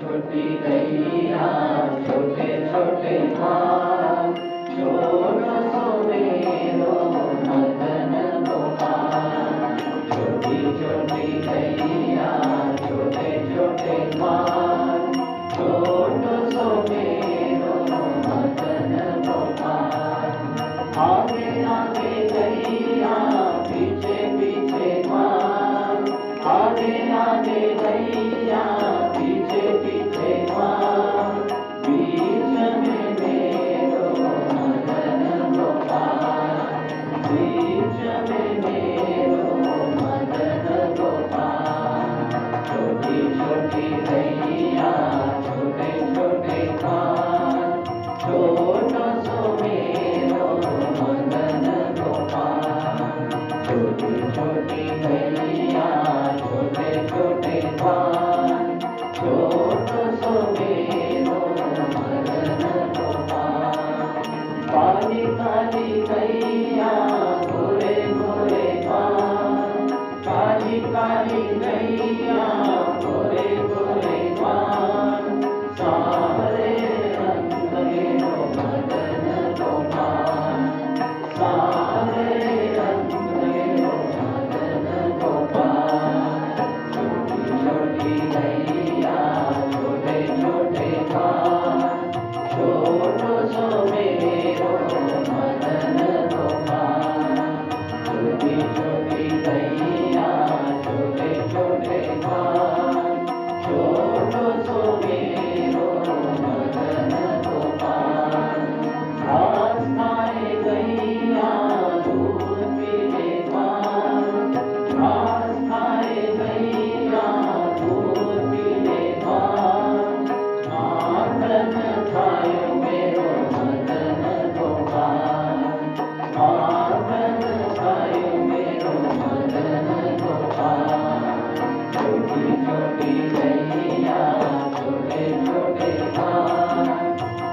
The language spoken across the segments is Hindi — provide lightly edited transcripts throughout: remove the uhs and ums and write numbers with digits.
छोटी गैया छोटे छोटे पाल, छोटो सो मेरो मदन गोपाल। छोटी छोटी गैया छोटे छोटे पाल, छोटो सो मेरो मदन गोपाल। आगे आगे गैया पीछे पीछे पाल, आगे आगे गैया पीछे पीछे पाल, बीच में मेरो मदन गोपाल, बीच में मेरो मदन गोपाल। छोटी छोटी गैया छोटे छोटे पाल, छोटो सो मेरो मदन गोपाल। छोटी छोटी गैया छोटे छोटे पाल, छोटो सो मेरो मदन गोपाल। काली काली गैया गोरे गोरे पाल, काली काली गैया गोरे गोरे पाल, सारे रंग मेरो मदन गोपाल, सारे रंग मेरो मदन गोपाल। छोटी छोटी गैया छोटे छोटे पाल, छोटो सो मेरो मदन गोपाल। छोटी छोटी गैया छोटे छोटे पाल, छोटो सो मेरो मदन गोपाल। घास खाए गैया दूध पीले पाल, घास खाए गैया दूध पीले पाल, माखन खायो मेरो मदन गोपाल, माखन खायो मेरो मदन गोपाल। छोटी छोटी गैया छोटे छोटे पाल,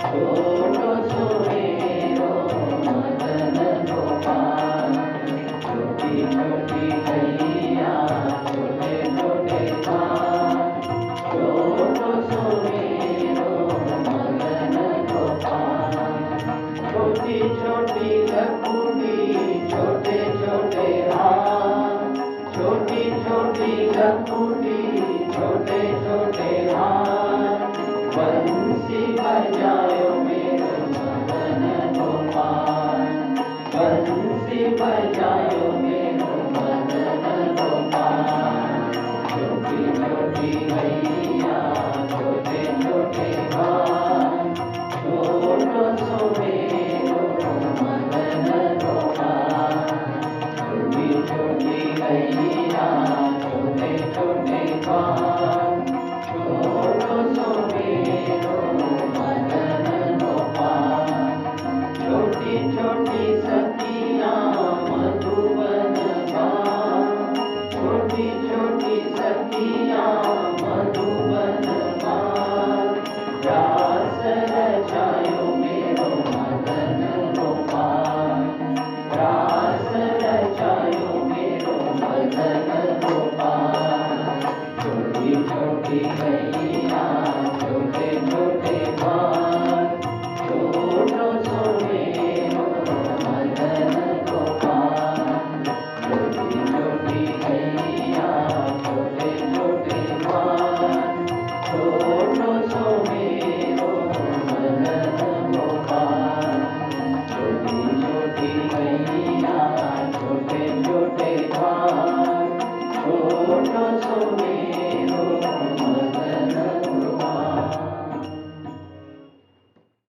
छोटो सो मेरो मदन गोपाल। छोटी छोटी गैया छोटे छोटे पाल, छोटो सो मेरो मदन गोपाल। छोटी छोटी लकुटी छोटे छोटे हाथ, छोटी छोटी लकुटी छोटे छोटे हाथ, बंसी बजायो मेरो मदन गोपाल, बंसी बजायो मेरो मदन गोपाल। छोटी छोटी गैया छोटे छोटे पाल, छोटो सो मेरो मदन गोपाल। छोटी छोटी गैया छोटे छोटे पाल, छोटो सो मेरो मदन गोपाल। छोटी छोटी सखिया मधुबन पाल, छोटी छोटी सखिया मधुबन पाल, रास रचायो मेरो मदन गोपाल, रास रचायो मेरो मदन गोपाल। छोटी छोटी गैया छोटे छोटे पाल, छोटो सो मेरो मदन गोपाल। छोटी छोटी गैया छोटे छोटे पाल,